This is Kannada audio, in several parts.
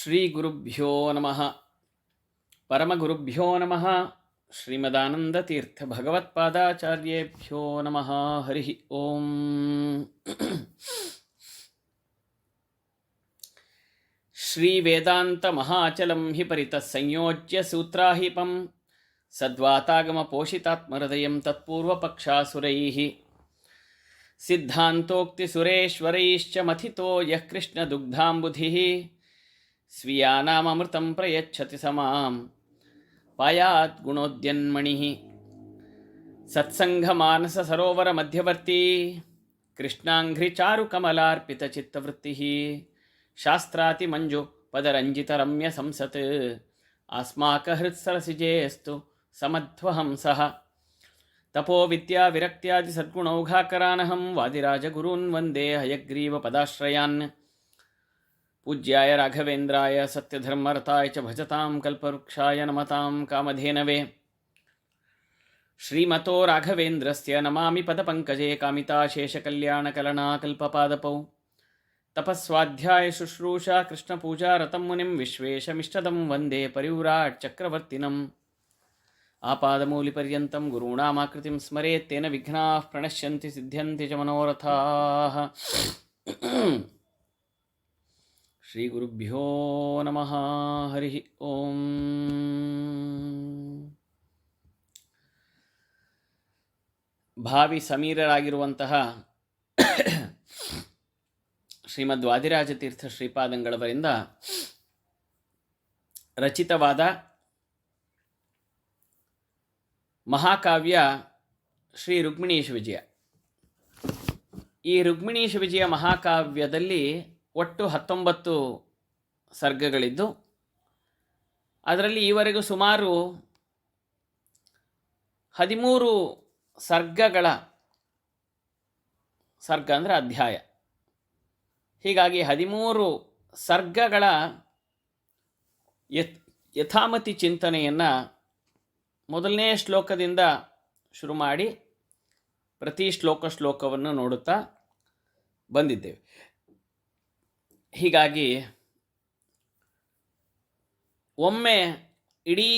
ಶ್ರೀ ಗುರುಭ್ಯೋ ನಮಃ. ಪರಮಗುರುಭ್ಯೋ ನಮಃ. ಶ್ರೀಮದಾನಂದತೀರ್ಥ ಭಗವತ್ಪಾದಾಚಾರ್ಯೇಭ್ಯೋ ನಮಃ. ಹರಿ ಓಂ. ಶ್ರೀ ವೇದಾಂತ ಮಹಾಚಲಂ ಹಿ ಪರಿತಃ ಸಂಯೋಜ್ಯ ಸೂತ್ರಾಹಿಪಂ ಸದ್ವಾತಾಗಮ ಪೋಷಿತಾತ್ಮಹೃದಯಂ ತತ್ಪೂರ್ವಪಕ್ಷಾಸುರೈಃ ಸಿದ್ಧಾಂತೋಕ್ತಿ ಸುರೇಶ್ವರೈಶ್ಚ ಮಥಿತೋ ಯಃ ಕೃಷ್ಣ ದುಗ್ಧಾಂಬುಧಿಃ ಸ್ವೀಯಾನಾಮೃತಂ ಪ್ರಯಚ್ಛತಿ ಸಮಾಂ ಪಾಯಾತ್ ಗುಣೋದ್ಯನ್ಮಣಿಃ. ಸತ್ಸಂಗ ಮಾನಸ ಸರೋವರ ಮಧ್ಯವರ್ತಿ ಕೃಷ್ಣಾಂಘ್ರಿ ಚಾರು ಕಮಲಾರ್ಪಿತ ಚಿತ್ತವೃತ್ತಿಃ ಶಾಸ್ತ್ರಾತಿ ಮಂಜು ಪದರಂಜಿತ ರಮ್ಯ ಸಂಸತ್ ಆಸ್ಮಾಕ ಹೃತ್ಸರಸಿಜೇಸ್ತು ಸಮಧ್ವಹಂಸಃ. ತಪೋ ವಿದ್ಯಾ ವಿರಕ್ತ್ಯಾದಿ ಸದ್ಗುಣೌಘಾಕರಾನಹಂ ವಾದಿರಾಜ ಗುರೂನ್ ವಂದೇ ಹಯಗ್ರೀವ ಪದಾಶ್ರಯಾನ್. ಪೂಜ್ಯಾಯ ರಾಘವೇಂದ್ರಾಯ ಸತ್ಯಧರ್ಮರತಾಯ ಚ ಭಜತಾಂ ಕಲ್ಪವೃಕ್ಷಾಯ ನಮತಾಂ ಕಾಮಧೇನವೇ. ಶ್ರೀಮತೋ ರಾಘವೇಂದ್ರಸ್ಯ ನಮಾಮಿ ಪದಪಂಕಜೇ ಕಾಮಿತಾಶೇಷಕಲ್ಯಾಣಕಲನಾ ಕಲ್ಪಪಾದಪೌ. ತಪಸ್ವಾಧ್ಯಾಯ ಶುಶ್ರೂಷಾ ಕೃಷ್ಣಪೂಜಾ ರತಂ ಮುನಿಂ ವಿಶ್ವೇಶಮಿಷ್ಟದಂ ವಂದೇ ಪರಿವ್ರಾಟ್ ಚಕ್ರವರ್ತಿನಂ. ಆಪಾದಮೂಲಿಪರ್ಯಂತಂ ಗುರುಣಾಮಾಕೃತಿಂ ಸ್ಮರೇತ್ ತೇನ ವಿಘ್ನಾಃ ಪ್ರಣಶ್ಯಂತಿ ಸಿದ್ಧ್ಯಂತಿ ಚ ಮನೋರಥಾಃ. ಶ್ರೀ ಗುರುಭ್ಯೋ ನಮಃ. ಹರಿ ಓಂ. ಭಾವಿ ಸಮೀರರಾಗಿರುವಂತಹ ಶ್ರೀಮದ್ ವಾದಿರಾಜತೀರ್ಥ ಶ್ರೀಪಾದಂಗಳವರಿಂದ ರಚಿತವಾದ ಮಹಾಕಾವ್ಯ ಶ್ರೀ ರುಕ್ಮಿಣೀಶ ವಿಜಯ. ಈ ರುಕ್ಮಿಣೀಶ ವಿಜಯ ಮಹಾಕಾವ್ಯದಲ್ಲಿ ಒಟ್ಟು 19 ಸರ್ಗಗಳಿದ್ದು, ಅದರಲ್ಲಿ ಈವರೆಗೂ ಸುಮಾರು 13 ಸರ್ಗಗಳ, ಸರ್ಗ ಅಂದರೆ ಅಧ್ಯಾಯ, ಹೀಗಾಗಿ 13 ಸರ್ಗಗಳ ಯಥಾಮತಿ ಚಿಂತನೆಯನ್ನು ಮೊದಲನೇ ಶ್ಲೋಕದಿಂದ ಶುರು ಮಾಡಿ ಪ್ರತಿ ಶ್ಲೋಕವನ್ನು ನೋಡುತ್ತಾ ಬಂದಿದ್ದೇವೆ. ಹೀಗಾಗಿ ಒಮ್ಮೆ ಇಡೀ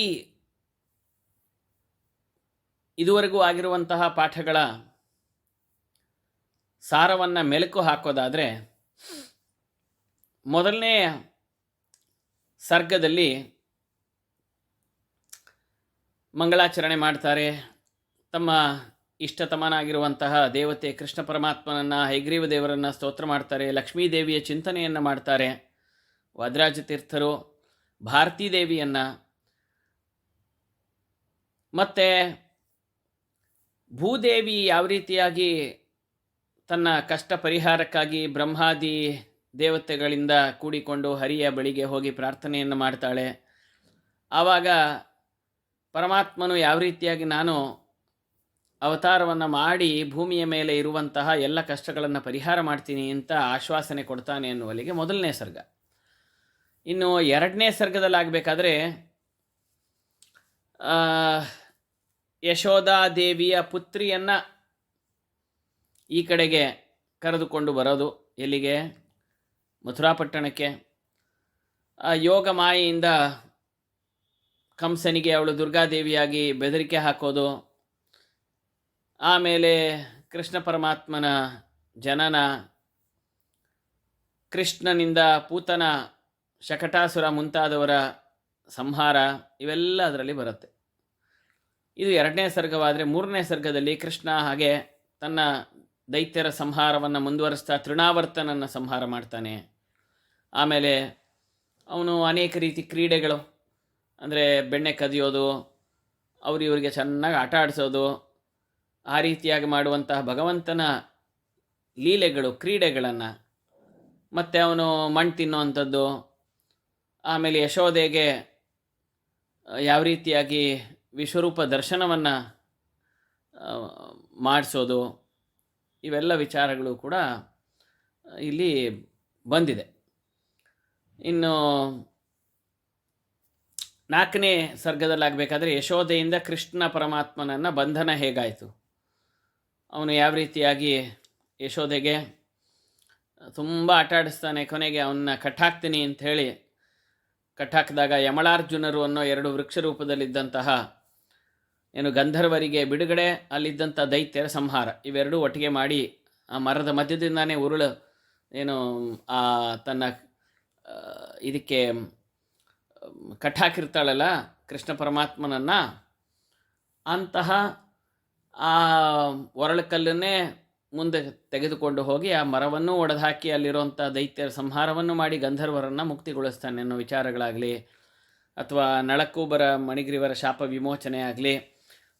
ಇದುವರೆಗೂ ಆಗಿರುವಂತಹ ಪಾಠಗಳ ಸಾರವನ್ನು ಮೆಲುಕು ಹಾಕೋದಾದರೆ, ಮೊದಲನೇ ಸರ್ಗದಲ್ಲಿ ಮಂಗಳಾಚರಣೆ ಮಾಡ್ತಾರೆ. ತಮ್ಮ ಇಷ್ಟತಮನಾಗಿರುವಂತಹ ದೇವತೆ ಕೃಷ್ಣ ಪರಮಾತ್ಮನನ್ನು, ಹಯಗ್ರೀವ ದೇವರನ್ನು ಸ್ತೋತ್ರ ಮಾಡ್ತಾರೆ. ಲಕ್ಷ್ಮೀದೇವಿಯ ಚಿಂತನೆಯನ್ನು ಮಾಡ್ತಾರೆ. ವಾದಿರಾಜತೀರ್ಥರು ಭಾರತೀ ದೇವಿಯನ್ನು, ಮತ್ತು ಭೂದೇವಿ ಯಾವ ರೀತಿಯಾಗಿ ತನ್ನ ಕಷ್ಟ ಪರಿಹಾರಕ್ಕಾಗಿ ಬ್ರಹ್ಮಾದಿ ದೇವತೆಗಳಿಂದ ಕೂಡಿಕೊಂಡು ಹರಿಯ ಬಳಿಗೆ ಹೋಗಿ ಪ್ರಾರ್ಥನೆಯನ್ನು ಮಾಡ್ತಾಳೆ. ಆವಾಗ ಪರಮಾತ್ಮನು ಯಾವ ರೀತಿಯಾಗಿ ನಾನು ಅವತಾರವನ್ನು ಮಾಡಿ ಭೂಮಿಯ ಮೇಲೆ ಇರುವಂತಹ ಎಲ್ಲ ಕಷ್ಟಗಳನ್ನು ಪರಿಹಾರ ಮಾಡ್ತೀನಿ ಅಂತ ಆಶ್ವಾಸನೆ ಕೊಡ್ತಾನೆ ಅನ್ನುವಲ್ಲಿಗೆ ಮೊದಲನೇ ಸರ್ಗ. ಇನ್ನು ಎರಡನೇ ಸರ್ಗದಲ್ಲಾಗಬೇಕಾದ್ರೆ ಯಶೋಧಾದೇವಿಯ ಪುತ್ರಿಯನ್ನು ಈ ಕಡೆಗೆ ಕರೆದುಕೊಂಡು ಬರೋದು, ಎಲ್ಲಿಗೆ? ಮಥುರಾಪಟ್ಟಣಕ್ಕೆ. ಯೋಗ ಮಾಯೆಯಿಂದ ಕಂಸನಿಗೆ ಅವಳು ದುರ್ಗಾದೇವಿಯಾಗಿ ಬೆದರಿಕೆ ಹಾಕೋದು, ಆಮೇಲೆ ಕೃಷ್ಣ ಪರಮಾತ್ಮನ ಜನನ, ಕೃಷ್ಣನಿಂದ ಪೂತನ, ಶಕಟಾಸುರ ಮುಂತಾದವರ ಸಂಹಾರ, ಇವೆಲ್ಲ ಅದರಲ್ಲಿ ಬರುತ್ತೆ. ಇದು ಎರಡನೇ ಸರ್ಗವಾದರೆ, ಮೂರನೇ ಸರ್ಗದಲ್ಲಿ ಕೃಷ್ಣ ಹಾಗೆ ತನ್ನ ದೈತ್ಯರ ಸಂಹಾರವನ್ನು ಮುಂದುವರಿಸ್ತಾ ತೃಣಾವರ್ತನನ್ನು ಸಂಹಾರ ಮಾಡ್ತಾನೆ. ಆಮೇಲೆ ಅವನು ಅನೇಕ ರೀತಿ ಕ್ರೀಡೆಗಳು, ಅಂದರೆ ಬೆಣ್ಣೆ ಕದಿಯೋದು, ಇವರಿಗೆ ಚೆನ್ನಾಗಿ ಆಟ ಆಡಿಸೋದು, ಆ ರೀತಿಯಾಗಿ ಮಾಡುವಂತಹ ಭಗವಂತನ ಲೀಲೆಗಳು, ಕ್ರೀಡೆಗಳನ್ನು, ಮತ್ತು ಅವನು ಮಣ್ಣು ತಿನ್ನುವಂಥದ್ದು, ಆಮೇಲೆ ಯಶೋದೆಗೆ ಯಾವ ರೀತಿಯಾಗಿ ವಿಶ್ವರೂಪ ದರ್ಶನವನ್ನು ಮಾಡಿಸೋದು, ಇವೆಲ್ಲ ವಿಚಾರಗಳು ಕೂಡ ಇಲ್ಲಿ ಬಂದಿದೆ. ಇನ್ನು ನಾಲ್ಕನೇ ಸರ್ಗದಲ್ಲಾಗಬೇಕಾದ್ರೆ ಯಶೋದೆಯಿಂದ ಕೃಷ್ಣ ಪರಮಾತ್ಮನನ್ನು ಬಂಧನ ಹೇಗಾಯಿತು, ಅವನು ಯಾವ ರೀತಿಯಾಗಿ ಯಶೋದೆಗೆ ತುಂಬ ಆಟ ಆಡಿಸ್ತಾನೆ, ಕೊನೆಗೆ ಅವನ್ನ ಕಟ್ಟಾಕ್ತೀನಿ ಅಂಥೇಳಿ ಕಟ್ಟಾಕಿದಾಗ ಯಮಳಾರ್ಜುನರು ಅನ್ನೋ 2 ವೃಕ್ಷ ರೂಪದಲ್ಲಿದ್ದಂತಹ ಏನು ಗಂಧರ್ವರಿಗೆ ಬಿಡುಗಡೆ, ಅಲ್ಲಿದ್ದಂಥ ದೈತ್ಯರ ಸಂಹಾರ, ಇವೆರಡೂ ಒಟ್ಟಿಗೆ ಮಾಡಿ ಆ ಮರದ ಮಧ್ಯದಿಂದಾನೇ ಉರುಳು ಏನು ತನ್ನ ಇದಕ್ಕೆ ಕಟ್ಟಾಕಿರ್ತಾಳಲ್ಲ ಕೃಷ್ಣ ಪರಮಾತ್ಮನನ್ನು, ಅಂತಹ ಆ ಒರಳುಕಲ್ಲನ್ನೇ ಮುಂದೆ ತೆಗೆದುಕೊಂಡು ಹೋಗಿ ಆ ಮರವನ್ನು ಒಡೆದುಹಾಕಿ ಅಲ್ಲಿರುವಂಥ ದೈತ್ಯರ ಸಂಹಾರವನ್ನು ಮಾಡಿ ಗಂಧರ್ವರನ್ನು ಮುಕ್ತಿಗೊಳಿಸ್ತಾನೆ ಅನ್ನೋ ವಿಚಾರಗಳಾಗಲಿ, ಅಥವಾ ನಳಕೂಬರ ಮಣಿಗ್ರೀವರ ಶಾಪ ವಿಮೋಚನೆ ಆಗಲಿ,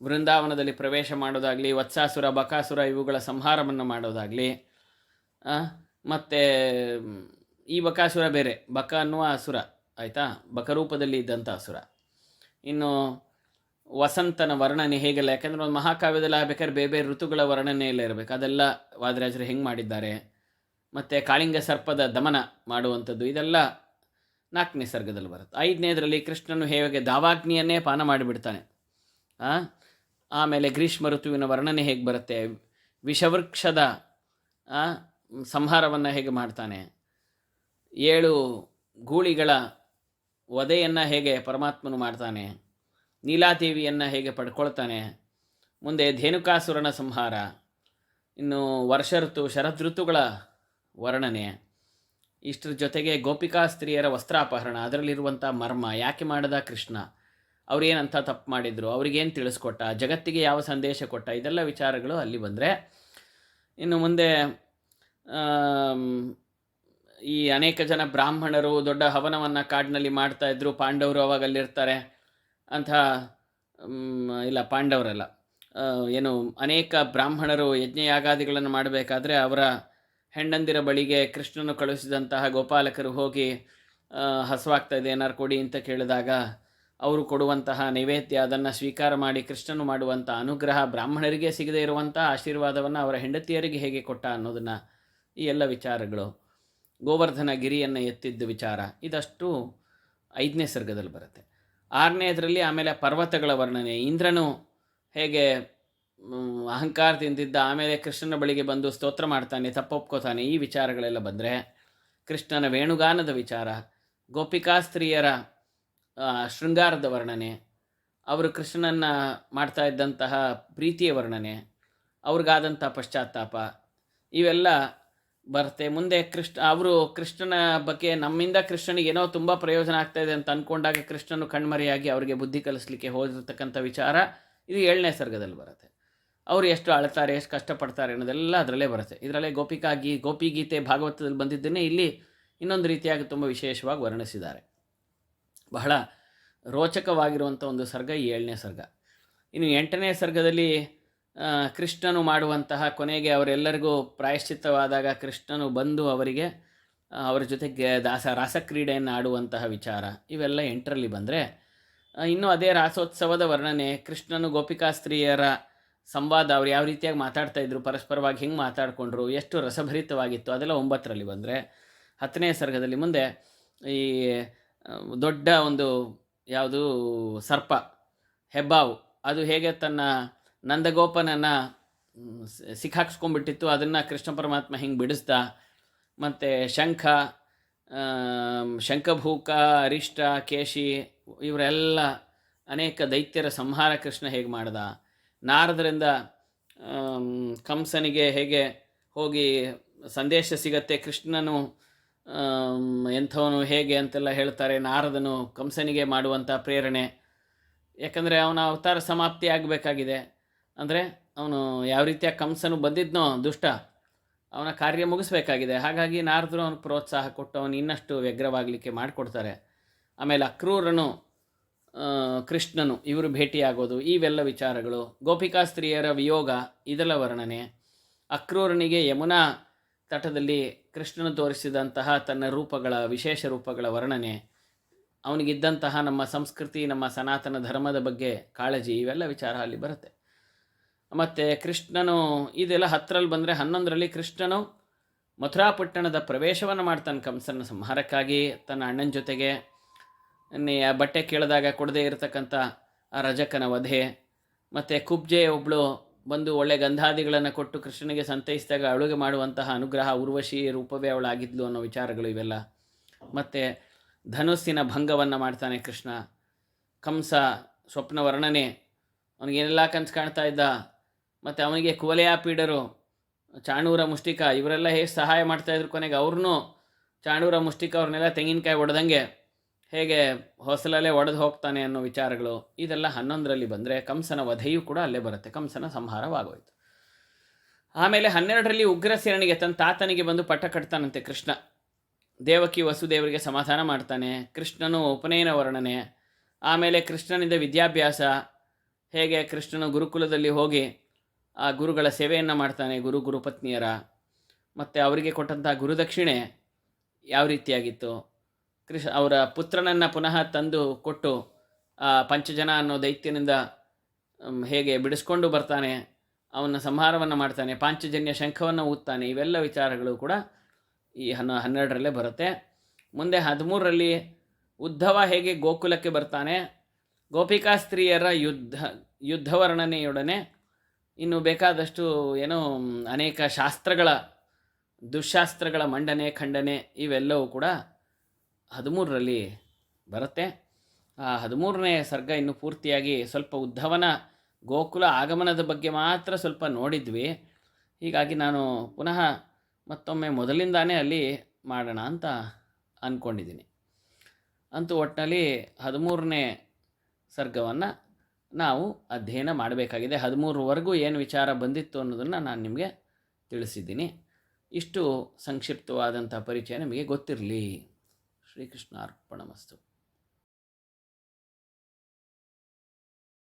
ವೃಂದಾವನದಲ್ಲಿ ಪ್ರವೇಶ ಮಾಡೋದಾಗಲಿ, ವತ್ಸಾಸುರ ಬಕಾಸುರ ಇವುಗಳ ಸಂಹಾರವನ್ನು ಮಾಡೋದಾಗಲಿ, ಮತ್ತು ಈ ಬಕಾಸುರ ಬೇರೆ, ಬಕ ಅನ್ನುವ ಅಸುರ ಆಯಿತಾ, ಬಕರೂಪದಲ್ಲಿ ಇದ್ದಂಥ ಅಸುರ. ಇನ್ನು ವಸಂತನ ವರ್ಣನೆ ಹೇಗೆಲ್ಲ, ಯಾಕಂದರೆ ಒಂದು ಮಹಾಕಾವ್ಯದಲ್ಲಿ ಆಗಬೇಕಾದ್ರೆ ಬೇರೆ ಬೇರೆ ಋತುಗಳ ವರ್ಣನೆ ಎಲ್ಲ ಇರಬೇಕು, ಅದೆಲ್ಲ ವಾದಿರಾಜರು ಹೆಂಗೆ ಮಾಡಿದ್ದಾರೆ. ಮತ್ತು ಕಾಳಿಂಗ ಸರ್ಪದ ದಮನ ಮಾಡುವಂಥದ್ದು, ಇದೆಲ್ಲ 4ನೇ ಸರ್ಗದಲ್ಲಿ ಬರುತ್ತೆ. 5ನೇದರಲ್ಲಿ ಕೃಷ್ಣನು ಹೇಗೆ ದಾವಾಗ್ನಿಯನ್ನೇ ಪಾನ ಮಾಡಿಬಿಡ್ತಾನೆ. ಆಮೇಲೆ ಗ್ರೀಷ್ಮ ಋತುವಿನ ವರ್ಣನೆ ಹೇಗೆ ಬರುತ್ತೆ, ವಿಷವೃಕ್ಷದ ಸಂಹಾರವನ್ನು ಹೇಗೆ ಮಾಡ್ತಾನೆ, 7 ಗೂಳಿಗಳ ವಧೆಯನ್ನು ಹೇಗೆ ಪರಮಾತ್ಮನು ಮಾಡ್ತಾನೆ, ನೀಲಾದೇವಿಯನ್ನು ಹೇಗೆ ಪಡ್ಕೊಳ್ತಾನೆ, ಮುಂದೆ ಧೇನುಕಾಸುರನ ಸಂಹಾರ, ಇನ್ನು ವರ್ಷ ಋತು ಶರದೃತುಗಳ ವರ್ಣನೆ, ಇಷ್ಟರ ಜೊತೆಗೆ ಗೋಪಿಕಾ ಸ್ತ್ರೀಯರ ವಸ್ತ್ರಾಪಹರಣ, ಅದರಲ್ಲಿರುವಂಥ ಮರ್ಮ, ಯಾಕೆ ಮಾಡಿದ ಕೃಷ್ಣ, ಅವ್ರೇನಂತ ತಪ್ಪು ಮಾಡಿದರು, ಅವ್ರಿಗೇನು ತಿಳಿಸ್ಕೊಟ್ಟ, ಜಗತ್ತಿಗೆ ಯಾವ ಸಂದೇಶ ಕೊಟ್ಟ, ಇದೆಲ್ಲ ವಿಚಾರಗಳು ಅಲ್ಲಿ ಬಂದರೆ. ಇನ್ನು ಮುಂದೆ ಈ ಅನೇಕ ಜನ ಬ್ರಾಹ್ಮಣರು ದೊಡ್ಡ ಹವನವನ್ನು ಕಾಡಿನಲ್ಲಿ ಮಾಡ್ತಾಯಿದ್ರು, ಪಾಂಡವರು ಅವಾಗ ಅಲ್ಲಿರ್ತಾರೆ ಅಂಥ ಇಲ್ಲ ಪಾಂಡವರಲ್ಲ ಏನು ಅನೇಕ ಬ್ರಾಹ್ಮಣರು ಯಜ್ಞಯಾಗಾದಿಗಳನ್ನು ಮಾಡಬೇಕಾದ್ರೆ ಅವರ ಹೆಂಡಂದಿರ ಬಳಿಗೆ ಕೃಷ್ಣನು ಕಳುಹಿಸಿದಂತಹ ಗೋಪಾಲಕರು ಹೋಗಿ ಹಸುವಾಗ್ತಾ ಇದೆ ಏನಾರು ಕೊಡಿ ಅಂತ ಕೇಳಿದಾಗ ಅವರು ಕೊಡುವಂತಹ ನೈವೇದ್ಯ ಅದನ್ನು ಸ್ವೀಕಾರ ಮಾಡಿ ಕೃಷ್ಣನು ಮಾಡುವಂಥ ಅನುಗ್ರಹ, ಬ್ರಾಹ್ಮಣರಿಗೆ ಸಿಗದೇ ಇರುವಂಥ ಆಶೀರ್ವಾದವನ್ನು ಅವರ ಹೆಂಡತಿಯರಿಗೆ ಹೇಗೆ ಕೊಟ್ಟ ಅನ್ನೋದನ್ನು, ಈ ಎಲ್ಲ ವಿಚಾರಗಳು, ಗೋವರ್ಧನ ಗಿರಿಯನ್ನು ಎತ್ತಿದ್ದ ವಿಚಾರ, ಇದಷ್ಟು 5ನೇ ಸರ್ಗದಲ್ಲಿ ಬರುತ್ತೆ. 6ನೇದರಲ್ಲಿ ಆಮೇಲೆ ಪರ್ವತಗಳ ವರ್ಣನೆ, ಇಂದ್ರನು ಹೇಗೆ ಅಹಂಕಾರದಿಂದಿದ್ದ ಆಮೇಲೆ ಕೃಷ್ಣನ ಬಳಿಗೆ ಬಂದು ಸ್ತೋತ್ರ ಮಾಡ್ತಾನೆ, ತಪ್ಪೊಪ್ಕೋತಾನೆ, ಈ ವಿಚಾರಗಳೆಲ್ಲ ಬಂದರೆ, ಕೃಷ್ಣನ ವೇಣುಗಾನದ ವಿಚಾರ, ಗೋಪಿಕಾಸ್ತ್ರೀಯರ ಶೃಂಗಾರದ ವರ್ಣನೆ, ಅವರು ಕೃಷ್ಣನನ್ನು ಮಾಡ್ತಾ ಇದ್ದಂತಹ ಪ್ರೀತಿಯ ವರ್ಣನೆ, ಅವ್ರಿಗಾದಂಥ ಪಶ್ಚಾತ್ತಾಪ, ಇವೆಲ್ಲ ಬರುತ್ತೆ. ಮುಂದೆ ಅವರು ಕೃಷ್ಣನ ಬಗ್ಗೆ ನಮ್ಮಿಂದ ಕೃಷ್ಣನಿಗೆ ಏನೋ ತುಂಬ ಪ್ರಯೋಜನ ಆಗ್ತಾಯಿದೆ ಅಂತ ಅಂದ್ಕೊಂಡಾಗ ಕೃಷ್ಣನು ಕಣ್ಮರೆಯಾಗಿ ಅವರಿಗೆ ಬುದ್ಧಿ ಕಲಿಸ್ಲಿಕ್ಕೆ ಹೋಗಿರ್ತಕ್ಕಂಥ ವಿಚಾರ, ಇದು 7ನೇ ಸರ್ಗದಲ್ಲಿ ಬರುತ್ತೆ. ಅವರು ಎಷ್ಟು ಅಳ್ತಾರೆ, ಎಷ್ಟು ಕಷ್ಟಪಡ್ತಾರೆ ಅನ್ನೋದೆಲ್ಲ ಅದರಲ್ಲೇ ಬರುತ್ತೆ. ಇದರಲ್ಲೇ ಗೋಪಿಗೀತೆ ಭಾಗವತದಲ್ಲಿ ಬಂದಿದ್ದನ್ನೇ ಇಲ್ಲಿ ಇನ್ನೊಂದು ರೀತಿಯಾಗಿ ತುಂಬ ವಿಶೇಷವಾಗಿ ವರ್ಣಿಸಿದ್ದಾರೆ. ಬಹಳ ರೋಚಕವಾಗಿರುವಂಥ ಒಂದು ಸರ್ಗ ಈ 7ನೇ ಸರ್ಗ. ಇನ್ನು 8ನೇ ಸರ್ಗದಲ್ಲಿ ಕೃಷ್ಣನು ಮಾಡುವಂತಹ ಕೊನೆಗೆ ಅವರೆಲ್ಲರಿಗೂ ಪ್ರಾಯಶ್ಚಿತ್ತವಾದಾಗ ಕೃಷ್ಣನು ಬಂದು ಅವರಿಗೆ ಅವರ ಜೊತೆಗೆ ರಾಸಕ್ರೀಡೆಯನ್ನು ಆಡುವಂತಹ ವಿಚಾರ, ಇವೆಲ್ಲ 8ರಲ್ಲಿ ಬಂದರೆ, ಇನ್ನು ಅದೇ ರಾಸೋತ್ಸವದ ವರ್ಣನೆ, ಕೃಷ್ಣನು ಗೋಪಿಕಾಸ್ತ್ರೀಯರ ಸಂವಾದ, ಅವ್ರು ಯಾವ ರೀತಿಯಾಗಿ ಮಾತಾಡ್ತಾಯಿದ್ರು, ಪರಸ್ಪರವಾಗಿ ಹೆಂಗೆ ಮಾತಾಡಿಕೊಂಡ್ರು, ಎಷ್ಟು ರಸಭರಿತವಾಗಿತ್ತು, ಅದೆಲ್ಲ 9ರಲ್ಲಿ ಬಂದರೆ, 10ನೇ ಸರ್ಗದಲ್ಲಿ ಮುಂದೆ ಈ ದೊಡ್ಡ ಒಂದು ಯಾವುದು ಸರ್ಪ ಹೆಬ್ಬಾವು, ಅದು ಹೇಗೆ ತನ್ನ ನಂದಗೋಪನನ್ನು ಸಿಕ್ಕಾಕ್ಸ್ಕೊಂಡ್ಬಿಟ್ಟಿತ್ತು, ಅದನ್ನು ಕೃಷ್ಣ ಪರಮಾತ್ಮ ಹಿಂಗೆ ಬಿಡಿಸ್ದ, ಮತ್ತು ಶಂಖಭೂಕ, ಅರಿಷ್ಟ, ಕೇಶಿ ಇವರೆಲ್ಲ ಅನೇಕ ದೈತ್ಯರ ಸಂಹಾರ ಕೃಷ್ಣ ಹೇಗೆ ಮಾಡ್ದ, ನಾರದರಿಂದ ಕಂಸನಿಗೆ ಹೇಗೆ ಹೋಗಿ ಸಂದೇಶ ಸಿಗತ್ತೆ, ಕೃಷ್ಣನು ಎಂಥವನು ಹೇಗೆ ಅಂತೆಲ್ಲ ಹೇಳ್ತಾರೆ, ನಾರದನು ಕಂಸನಿಗೆ ಮಾಡುವಂಥ ಪ್ರೇರಣೆ, ಯಾಕಂದರೆ ಅವನ ಅವತಾರ ಸಮಾಪ್ತಿ ಆಗಬೇಕಾಗಿದೆ, ಅಂದರೆ ಅವನು ಯಾವ ರೀತಿಯಾಗಿ ಕಂಸನು ಬಂದಿದ್ನೋ ದುಷ್ಟ, ಅವನ ಕಾರ್ಯ ಮುಗಿಸ್ಬೇಕಾಗಿದೆ, ಹಾಗಾಗಿ ನಾರದರು ಅವನು ಪ್ರೋತ್ಸಾಹ ಕೊಟ್ಟು ಅವನು ಇನ್ನಷ್ಟು ವ್ಯಗ್ರವಾಗಲಿಕ್ಕೆ ಮಾಡಿಕೊಡ್ತಾರೆ. ಆಮೇಲೆ ಅಕ್ರೂರನು ಕೃಷ್ಣನು ಇವರು ಭೇಟಿಯಾಗೋದು, ಇವೆಲ್ಲ ವಿಚಾರಗಳು, ಗೋಪಿಕಾ ಸ್ತ್ರೀಯರ ವಿಯೋಗ, ಇದೆಲ್ಲ ವರ್ಣನೆ, ಅಕ್ರೂರನಿಗೆ ಯಮುನಾ ತಟದಲ್ಲಿ ಕೃಷ್ಣನು ತೋರಿಸಿದಂತಹ ತನ್ನ ರೂಪಗಳ ವಿಶೇಷ ರೂಪಗಳ ವರ್ಣನೆ, ಅವನಿಗಿದ್ದಂತಹ ನಮ್ಮ ಸಂಸ್ಕೃತಿ ನಮ್ಮ ಸನಾತನ ಧರ್ಮದ ಬಗ್ಗೆ ಕಾಳಜಿ, ಇವೆಲ್ಲ ವಿಚಾರ ಅಲ್ಲಿ ಬರುತ್ತೆ. ಮತ್ತು ಕೃಷ್ಣನು ಇದೆಲ್ಲ 10ರಲ್ಲಿ ಬಂದರೆ 11ರಲ್ಲಿ ಕೃಷ್ಣನು ಮಥುರಾಪಟ್ಟಣದ ಪ್ರವೇಶವನ್ನು ಮಾಡ್ತಾನೆ ಕಂಸನ ಸಂಹಾರಕ್ಕಾಗಿ ತನ್ನ ಅಣ್ಣನ ಜೊತೆಗೆ. ಬಟ್ಟೆ ಕೇಳಿದಾಗ ಕೊಡದೇ ಇರತಕ್ಕಂಥ ಆ ರಜಕನ ವಧೆ, ಮತ್ತು ಕುಬ್ಜೆ ಒಬ್ಬಳು ಬಂದು ಒಳ್ಳೆ ಗಂಧಾದಿಗಳನ್ನು ಕೊಟ್ಟು ಕೃಷ್ಣನಿಗೆ ಸಂತೈಸಿದಾಗ ಅಳುಗೆ ಮಾಡುವಂತಹ ಅನುಗ್ರಹ, ಉರ್ವಶಿ ರೂಪವೇ ಅವಳಾಗಿದ್ಲು ಅನ್ನೋ ವಿಚಾರಗಳು ಇವೆಲ್ಲ. ಮತ್ತು ಧನುಸ್ಸಿನ ಭಂಗವನ್ನು ಮಾಡ್ತಾನೆ ಕೃಷ್ಣ. ಕಂಸ ಸ್ವಪ್ನ ವರ್ಣನೆ, ಅವನಿಗೇನೆಲ್ಲ ಕನಸು ಕಾಣ್ತಾ ಇದ್ದ, ಮತ್ತು ಅವನಿಗೆ ಕುವಲಯಾಪೀಡರು, ಚಾಣೂರ ಮುಷ್ಟಿಕ ಇವರೆಲ್ಲ ಹೇಗೆ ಸಹಾಯ ಮಾಡ್ತಾಯಿದ್ರು, ಕೊನೆಗೆ ಅವ್ರನ್ನೂ ಚಾಣೂರ ಮುಷ್ಟಿಕ ಅವ್ರನ್ನೆಲ್ಲ ತೆಂಗಿನಕಾಯಿ ಒಡೆದಂಗೆ ಹೇಗೆ ಹೊಸಲಲ್ಲೇ ಒಡೆದು ಹೋಗ್ತಾನೆ ಅನ್ನೋ ವಿಚಾರಗಳು ಇದೆಲ್ಲ 11ರಲ್ಲಿ ಬಂದರೆ ಕಂಸನ ವಧೆಯೂ ಕೂಡ ಅಲ್ಲೇ ಬರುತ್ತೆ. ಕಂಸನ ಸಂಹಾರವಾಗೋಯ್ತು. ಆಮೇಲೆ 12ರಲ್ಲಿ ಉಗ್ರಸೇನಿಗೆ ತನ್ನ ತಾತನಿಗೆ ಬಂದು ಪಟ್ಟ ಕಟ್ತಾನಂತೆ ಕೃಷ್ಣ. ದೇವಕಿ ವಸುದೇವರಿಗೆ ಸಮಾಧಾನ ಮಾಡ್ತಾನೆ. ಕೃಷ್ಣನು ಉಪನಯನ ವರ್ಣನೆ, ಆಮೇಲೆ ಕೃಷ್ಣನಿಂದ ವಿದ್ಯಾಭ್ಯಾಸ, ಹೇಗೆ ಕೃಷ್ಣನು ಗುರುಕುಲದಲ್ಲಿ ಹೋಗಿ ಆ ಗುರುಗಳ ಸೇವೆಯನ್ನು ಮಾಡ್ತಾನೆ, ಗುರುಪತ್ನಿಯರ, ಮತ್ತು ಅವರಿಗೆ ಕೊಟ್ಟಂಥ ಗುರುದಕ್ಷಿಣೆ ಯಾವ ರೀತಿಯಾಗಿತ್ತು, ಅವರ ಪುತ್ರನನ್ನು ಪುನಃ ತಂದು ಕೊಟ್ಟು ಆ ಪಂಚಜನ ಅನ್ನೋ ದೈತ್ಯನಿಂದ ಹೇಗೆ ಬಿಡಿಸ್ಕೊಂಡು ಬರ್ತಾನೆ, ಅವನ ಸಂಹಾರವನ್ನು ಮಾಡ್ತಾನೆ, ಪಾಂಚಜನ್ಯ ಶಂಖವನ್ನು ಊದ್ತಾನೆ, ಇವೆಲ್ಲ ವಿಚಾರಗಳು ಕೂಡ ಈ 12ರಲ್ಲೇ ಬರುತ್ತೆ. ಮುಂದೆ 13ರಲ್ಲಿ ಉದ್ಧವ ಹೇಗೆ ಗೋಕುಲಕ್ಕೆ ಬರ್ತಾನೆ, ಗೋಪಿಕಾ ಸ್ತ್ರೀಯರ ಯುದ್ಧ ವರ್ಣನೆಯೊಡನೆ ಇನ್ನು ಬೇಕಾದಷ್ಟು ಏನೋ ಅನೇಕ ಶಾಸ್ತ್ರಗಳ ದುಶ್ಶಾಸ್ತ್ರಗಳ ಮಂಡನೆ ಖಂಡನೆ ಇವೆಲ್ಲವೂ ಕೂಡ 13ರಲ್ಲಿ ಬರುತ್ತೆ. ಆ 13ನೇ ಸರ್ಗ ಇನ್ನು ಪೂರ್ತಿಯಾಗಿ ಸ್ವಲ್ಪ ಉದ್ಧವನ ಗೋಕುಲ ಆಗಮನದ ಬಗ್ಗೆ ಮಾತ್ರ ಸ್ವಲ್ಪ ನೋಡಿದ್ವಿ. ಹೀಗಾಗಿ ನಾನು ಪುನಃ ಮತ್ತೊಮ್ಮೆ ಮೊದಲಿಂದಾನೇ ಅಲ್ಲಿ ಮಾಡೋಣ ಅಂತ ಅಂದ್ಕೊಂಡಿದ್ದೀನಿ. ಅಂತೂ ಒಟ್ಟಿನಲ್ಲಿ 13ನೇ ಸರ್ಗವನ್ನು ನಾವು ಅಧ್ಯಯನ ಮಾಡಬೇಕಾಗಿದೆ. 13ವರೆಗೂ ಏನು ವಿಚಾರ ಬಂದಿತ್ತು ಅನ್ನೋದನ್ನು ನಾನು ನಿಮಗೆ ತಿಳಿಸಿದ್ದೀನಿ. ಇಷ್ಟು ಸಂಕ್ಷಿಪ್ತವಾದಂಥ ಪರಿಚಯ ನಿಮಗೆ ಗೊತ್ತಿರಲಿ. ಶ್ರೀಕೃಷ್ಣಾರ್ಪಣಮಸ್ತು.